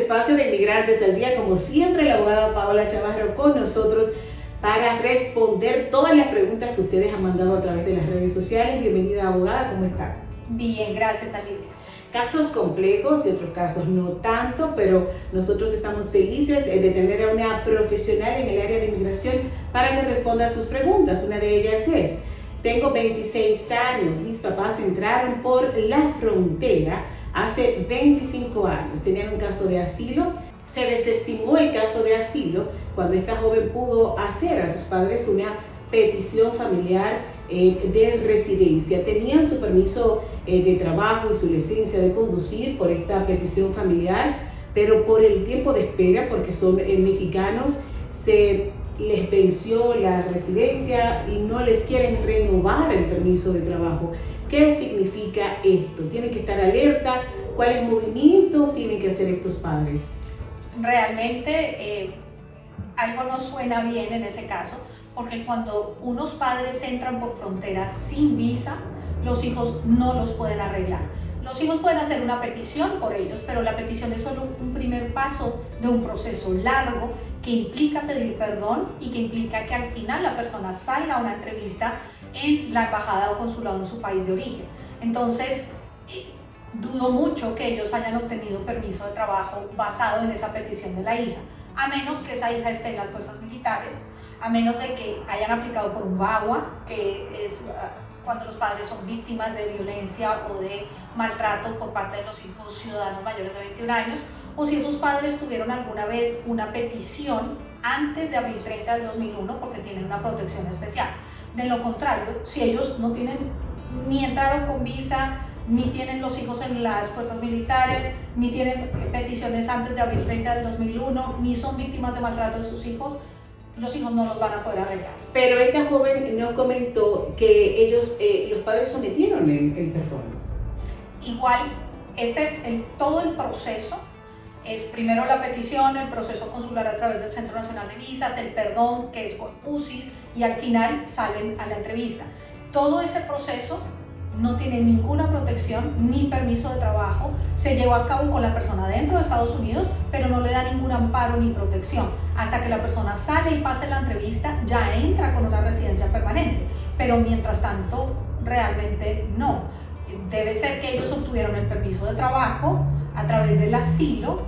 espacio de Inmigrantes al Día. Como siempre, la abogada Paola Chavarro con nosotros para responder todas las preguntas que ustedes han mandado a través de las redes sociales. Bienvenida, abogada, ¿cómo está? Bien, gracias, Alicia. Casos complejos y otros casos no tanto, pero nosotros estamos felices de tener a una profesional en el área de inmigración para que responda a sus preguntas. Una de ellas es: tengo 26 años, mis papás entraron por la frontera hace 25 años, tenían un caso de asilo, se desestimó el caso de asilo cuando esta joven pudo hacer a sus padres una petición familiar de residencia. Tenían su permiso de trabajo y su licencia de conducir por esta petición familiar, pero por el tiempo de espera, porque son mexicanos, se les venció la residencia y no les quieren renovar el permiso de trabajo. ¿Qué significa esto? ¿Tienen que estar alerta? ¿Cuáles movimientos tienen que hacer estos padres? Realmente algo no suena bien en ese caso, porque cuando unos padres entran por frontera sin visa, los hijos no los pueden arreglar. Los hijos pueden hacer una petición por ellos, pero la petición es solo un primer paso de un proceso largo que implica pedir perdón y que implica que al final la persona salga a una entrevista en la embajada o consulado en su país de origen. Entonces, dudo mucho que ellos hayan obtenido permiso de trabajo basado en esa petición de la hija, a menos que esa hija esté en las fuerzas militares, a menos de que hayan aplicado por un VAWA, que es cuando los padres son víctimas de violencia o de maltrato por parte de los hijos ciudadanos mayores de 21 años, o si esos padres tuvieron alguna vez una petición antes de abril 30 del 2001 porque tienen una protección especial. De lo contrario, si ellos no tienen, ni entraron con visa, ni tienen los hijos en las fuerzas militares, ni tienen peticiones antes de abril 30 del 2001, ni son víctimas de maltrato de sus hijos, los hijos no los van a poder arreglar. Pero esta joven nos comentó que ellos, los padres sometieron el perdón. Igual, todo el proceso es primero la petición, el proceso consular a través del Centro Nacional de Visas, el perdón, que es con UCIS, y al final salen a la entrevista. Todo ese proceso no tiene ninguna protección ni permiso de trabajo, se llevó a cabo con la persona dentro de Estados Unidos, pero no le da ningún amparo ni protección. Hasta que la persona sale y pase la entrevista, ya entra con una residencia permanente, pero mientras tanto, realmente no. Debe ser que ellos obtuvieron el permiso de trabajo a través del asilo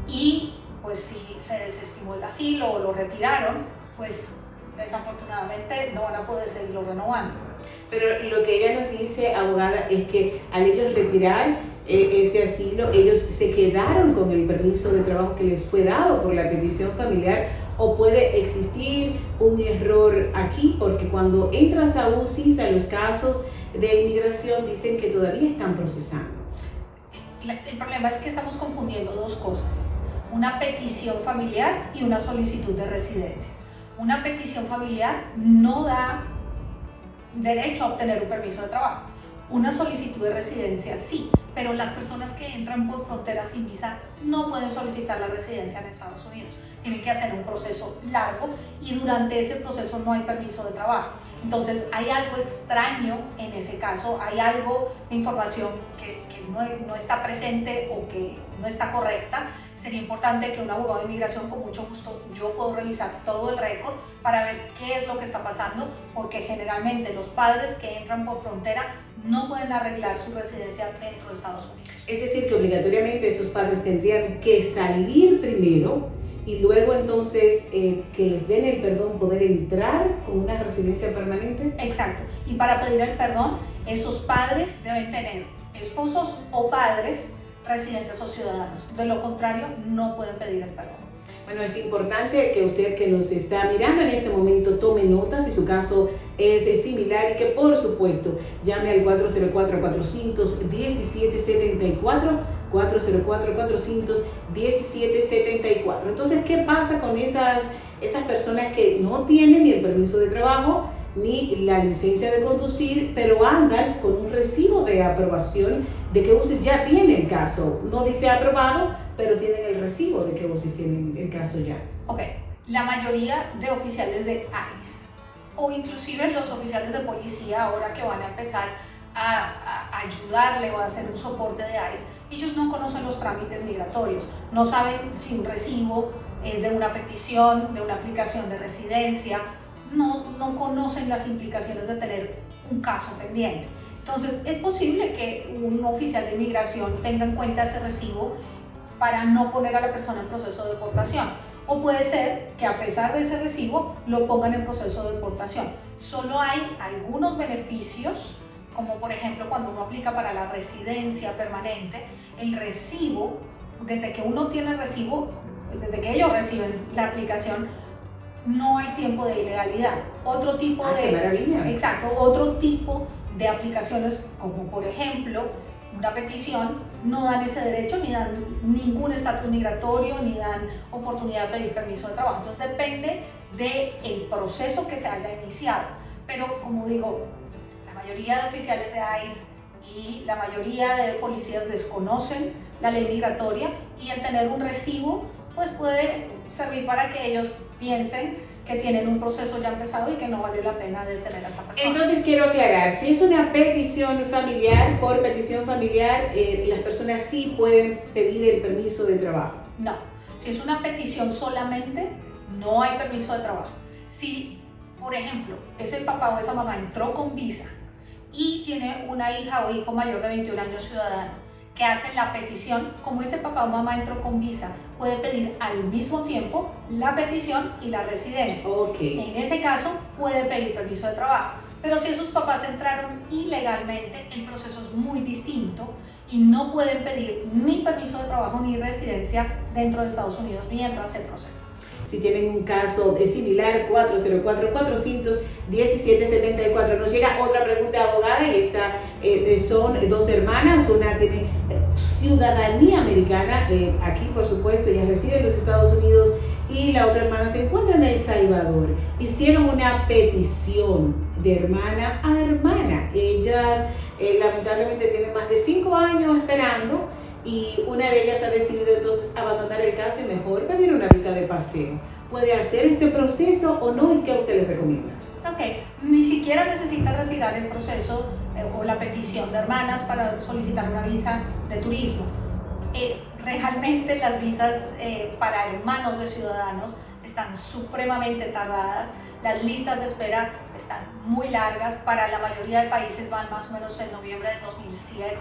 y pues si se desestimó el asilo o lo retiraron, pues desafortunadamente no van a poder seguirlo renovando. Pero lo que ella nos dice, abogada, es que al ellos retirar ese asilo, ellos se quedaron con el permiso de trabajo que les fue dado por la petición familiar, o puede existir un error aquí, porque cuando entras a UCIS, a los casos de inmigración, dicen que todavía están procesando. El problema es que estamos confundiendo dos cosas: una petición familiar y una solicitud de residencia. Una petición familiar no da derecho a obtener un permiso de trabajo. Una solicitud de residencia sí, pero las personas que entran por frontera sin visa no pueden solicitar la residencia en Estados Unidos. Tienen que hacer un proceso largo y durante ese proceso no hay permiso de trabajo. Entonces hay algo extraño en ese caso, hay algo de información que no está presente o que no está correcta. Sería importante que un abogado de inmigración, con mucho gusto, yo puedo revisar todo el récord para ver qué es lo que está pasando, porque generalmente los padres que entran por frontera no pueden arreglar su residencia dentro de Estados Unidos. Es decir, que obligatoriamente estos padres tendrían que salir primero y luego entonces que les den el perdón, poder entrar con una residencia permanente. Exacto. Y para pedir el perdón, esos padres deben tener esposos o padres residentes o ciudadanos. De lo contrario, no pueden pedir el perdón. Bueno, es importante que usted que nos está mirando en este momento tome nota si su caso es similar y que por supuesto llame al 404-400-1774, 404-400-1774. Entonces, ¿qué pasa con esas personas que no tienen ni el permiso de trabajo ni la licencia de conducir, pero andan con un recibo de aprobación de que UCIS ya tiene el caso? No dice aprobado, pero tienen el recibo de que UCIS tiene el caso ya. Ok, la mayoría de oficiales de ICE o inclusive los oficiales de policía ahora que van a empezar a ayudarle o a hacer un soporte de ICE, ellos no conocen los trámites migratorios, no saben si un recibo es de una petición, de una aplicación de residencia, no conocen las implicaciones de tener un caso pendiente. Entonces es posible que un oficial de inmigración tenga en cuenta ese recibo para no poner a la persona en proceso de deportación. O puede ser que a pesar de ese recibo lo pongan en proceso de deportación. Solo hay algunos beneficios, como por ejemplo cuando uno aplica para la residencia permanente, el recibo, desde que uno tiene el recibo, desde que ellos reciben la aplicación, no hay tiempo de ilegalidad. Otro tipo ¡Qué maravilla! Exacto, otro tipo de aplicaciones, como por ejemplo una petición, no dan ese derecho, ni dan ningún estatus migratorio, ni dan oportunidad de pedir permiso de trabajo. Entonces depende del proceso que se haya iniciado. Pero como digo, la mayoría de oficiales de ICE y la mayoría de policías desconocen la ley migratoria, y el tener un recibo pues puede servir para que ellos piensen que tienen un proceso ya empezado y que no vale la pena detener a esa persona. Entonces quiero aclarar, si es una petición familiar, por petición familiar, las personas sí pueden pedir el permiso de trabajo. No, si es una petición solamente, no hay permiso de trabajo. Si, por ejemplo, ese papá o esa mamá entró con visa y tiene una hija o hijo mayor de 21 años ciudadano, que hacen la petición, como ese papá o mamá entró con visa, puede pedir al mismo tiempo la petición y la residencia. Okay. En ese caso puede pedir permiso de trabajo, pero si esos papás entraron ilegalmente, el proceso es muy distinto y no pueden pedir ni permiso de trabajo ni residencia dentro de Estados Unidos mientras se procesa. Si tienen un caso similar, 404-417-74. Nos llega otra pregunta, abogada, y esta son dos hermanas. Una tiene ciudadanía americana, aquí por supuesto, ella reside en los Estados Unidos, y la otra hermana se encuentra en El Salvador. Hicieron una petición de hermana a hermana. Ellas lamentablemente tienen más de 5 años esperando, y una de ellas ha decidido entonces abandonar el caso y mejor pedir una visa de paseo. ¿Puede hacer este proceso o no? ¿Y qué usted les recomienda? Ok, ni siquiera necesita retirar el proceso o la petición de hermanas para solicitar una visa de turismo. Realmente las visas para hermanos de ciudadanos están supremamente tardadas. Las listas de espera están muy largas. Para la mayoría de países van más o menos en noviembre de 2007.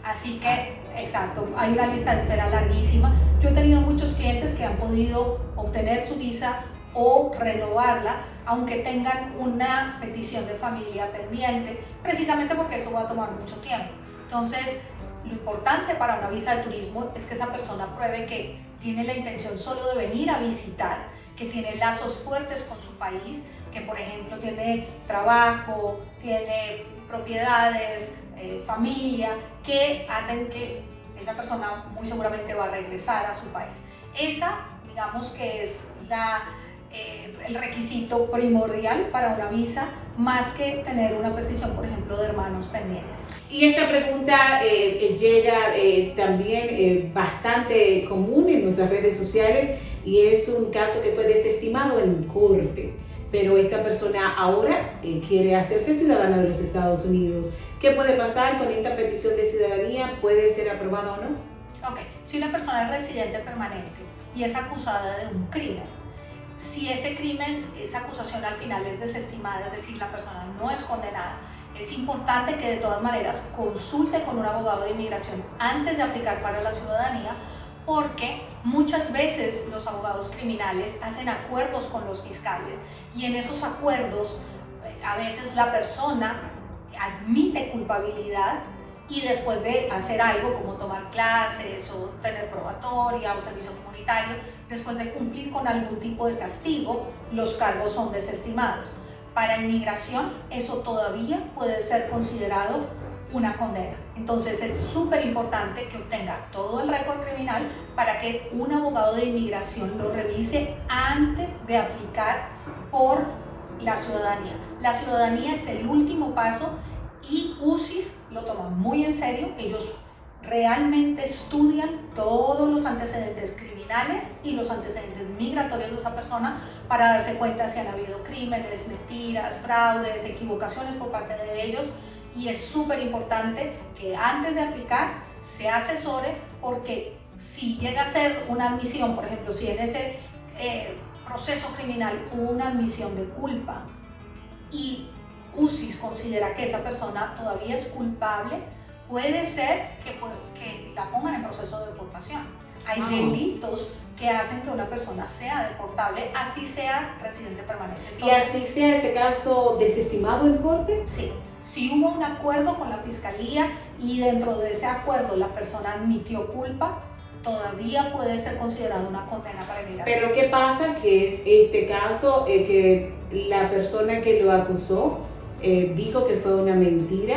Así que, exacto, hay una lista de espera larguísima. Yo he tenido muchos clientes que han podido obtener su visa o renovarla, aunque tengan una petición de familia pendiente, precisamente porque eso va a tomar mucho tiempo. Entonces, lo importante para una visa de turismo es que esa persona pruebe que tiene la intención solo de venir a visitar, que tiene lazos fuertes con su país, que por ejemplo tiene trabajo, tiene propiedades, familia, que hacen que esa persona muy seguramente va a regresar a su país. Esa, digamos que es el requisito primordial para una visa, más que tener una petición, por ejemplo, de hermanos pendientes. Y esta pregunta llega también bastante común en nuestras redes sociales, y es un caso que fue desestimado en corte, pero esta persona ahora quiere hacerse ciudadana de los Estados Unidos. ¿Qué puede pasar con esta petición de ciudadanía? ¿Puede ser aprobada o no? Ok, si una persona es residente permanente y es acusada de un crimen, si ese crimen, esa acusación al final es desestimada, es decir, la persona no es condenada, es importante que de todas maneras consulte con un abogado de inmigración antes de aplicar para la ciudadanía, porque muchas veces los abogados criminales hacen acuerdos con los fiscales, y en esos acuerdos a veces la persona admite culpabilidad, y después de hacer algo como tomar clases o tener probatoria o servicio comunitario, después de cumplir con algún tipo de castigo, los cargos son desestimados. Para inmigración eso todavía puede ser considerado una condena. Entonces es súper importante que obtenga todo el récord criminal para que un abogado de inmigración lo revise antes de aplicar por la ciudadanía. La ciudadanía es el último paso, y UCIS lo toma muy en serio. Ellos realmente estudian todos los antecedentes criminales y los antecedentes migratorios de esa persona para darse cuenta si han habido crímenes, mentiras, fraudes, equivocaciones por parte de ellos, Y es súper importante que antes de aplicar se asesore, porque si llega a ser una admisión, por ejemplo, si en ese proceso criminal hubo una admisión de culpa y UCIS considera que esa persona todavía es culpable, puede ser que la pongan en proceso de deportación. Hay delitos que hacen que una persona sea deportable, así sea residente permanente. Entonces, ¿y así sea ese caso desestimado en corte? Sí, si hubo un acuerdo con la fiscalía y dentro de ese acuerdo la persona admitió culpa, todavía puede ser considerado una condena para emigración. Pero ¿qué pasa? Que es este caso que la persona que lo acusó dijo que fue una mentira,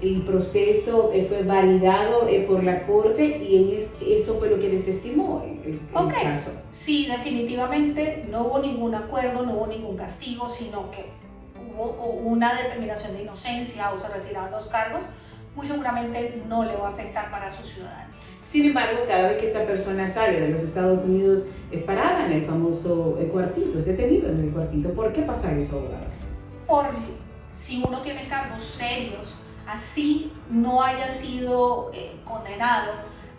el proceso fue validado por la corte y eso fue lo que desestimó el caso. Sí, definitivamente no hubo ningún acuerdo, no hubo ningún castigo, sino que hubo una determinación de inocencia o se retiraron los cargos, muy seguramente no le va a afectar para su ciudadanía. Sin embargo, cada vez que esta persona sale de los Estados Unidos es parada en el famoso cuartito, es detenido en el cuartito. ¿Por qué pasa eso, abogada? Si uno tiene cargos serios, así no haya sido condenado,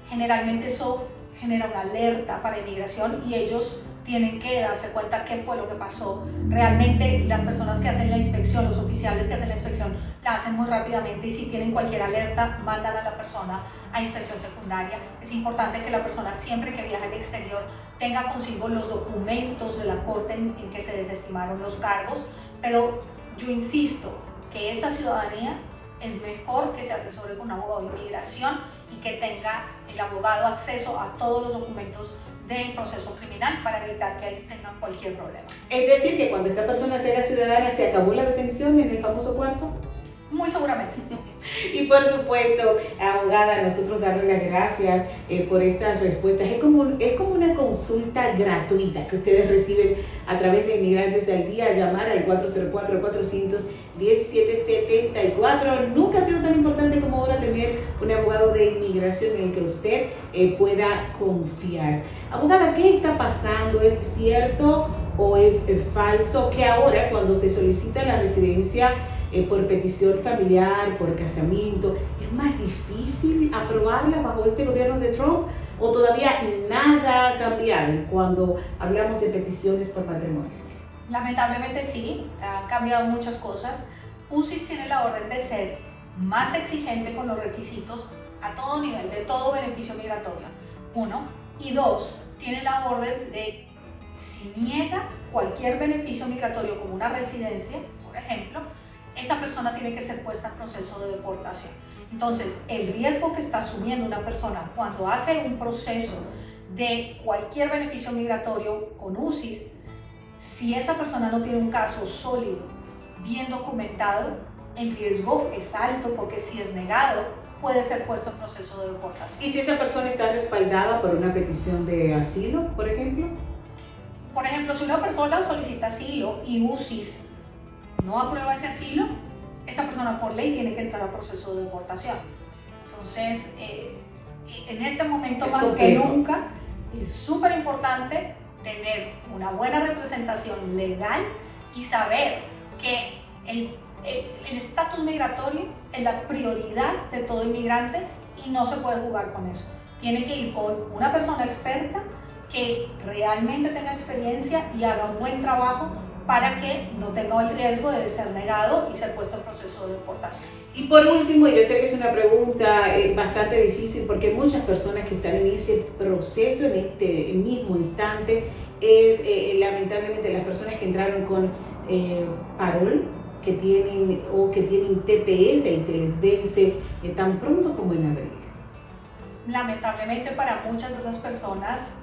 generalmente eso genera una alerta para inmigración y ellos tienen que darse cuenta qué fue lo que pasó. Realmente las personas que hacen la inspección, los oficiales que hacen la inspección, la hacen muy rápidamente y si tienen cualquier alerta, mandan a la persona a inspección secundaria. Es importante que la persona siempre que viaja al exterior tenga consigo los documentos de la corte en que se desestimaron los cargos, pero yo insisto que esa ciudadanía es mejor que se asesore con un abogado de inmigración y que tenga el abogado acceso a todos los documentos del proceso criminal para evitar que tengan cualquier problema. Es decir, que cuando esta persona sea ciudadana, ¿se acabó la detención en el famoso cuarto? Muy seguramente. Y por supuesto, abogada, nosotros darle las gracias por estas respuestas. Es como una consulta gratuita que ustedes reciben a través de Inmigrantes al Día. Llamar al 404-400-1774. Nunca ha sido tan importante como ahora tener un abogado de inmigración en el que usted pueda confiar. Abogada, ¿qué está pasando? ¿Es cierto o es falso que ahora cuando se solicita la residencia por petición familiar, por casamiento, es más difícil aprobarla bajo este gobierno de Trump o todavía nada ha cambiado cuando hablamos de peticiones por matrimonio? Lamentablemente sí, han cambiado muchas cosas. UCIS tiene la orden de ser más exigente con los requisitos a todo nivel, de todo beneficio migratorio, 1, y 2, tiene la orden de si niega cualquier beneficio migratorio como una residencia, por ejemplo, esa persona tiene que ser puesta en proceso de deportación. Entonces, el riesgo que está asumiendo una persona cuando hace un proceso de cualquier beneficio migratorio con UCIS, si esa persona no tiene un caso sólido, bien documentado, el riesgo es alto porque si es negado, puede ser puesto en proceso de deportación. ¿Y si esa persona está respaldada por una petición de asilo, por ejemplo? Por ejemplo, si una persona solicita asilo y UCIS no aprueba ese asilo, esa persona por ley tiene que entrar a proceso de deportación. Entonces, en este momento más que nunca, es súper importante tener una buena representación legal y saber que el estatus migratorio es la prioridad de todo inmigrante y no se puede jugar con eso. Tiene que ir con una persona experta que realmente tenga experiencia y haga un buen trabajo para que no tenga el riesgo de ser negado y ser puesto en proceso de deportación. Y por último, yo sé que es una pregunta bastante difícil porque muchas personas que están en ese proceso, en este mismo instante, es lamentablemente las personas que entraron con parol, que tienen TPS y se les vence tan pronto como en abril. Lamentablemente para muchas de esas personas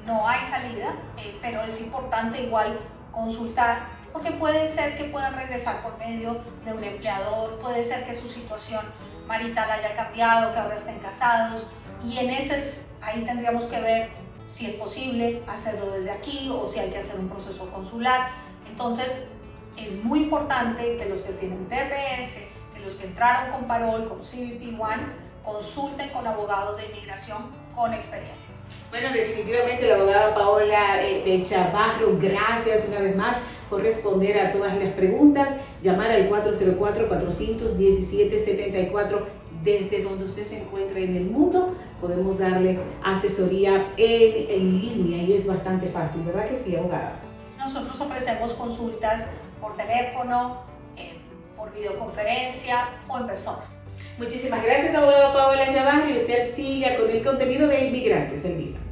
no hay salida, pero es importante igual consultar, porque puede ser que puedan regresar por medio de un empleador, puede ser que su situación marital haya cambiado, que ahora estén casados, y ahí tendríamos que ver si es posible hacerlo desde aquí o si hay que hacer un proceso consular. Entonces es muy importante que los que tienen TPS, que los que entraron con parol, con CBP-1, consulten con abogados de inmigración con experiencia. Bueno, definitivamente la abogada Paola de Chavarro, gracias una vez más por responder a todas las preguntas. Llamar al 404-417-74 desde donde usted se encuentre en el mundo. Podemos darle asesoría en línea y es bastante fácil, ¿verdad que sí, abogada? Nosotros ofrecemos consultas por teléfono, por videoconferencia o en persona. Muchísimas gracias, abogada Paola Chavarro, y usted siga con el contenido de Inmigrantes al Día.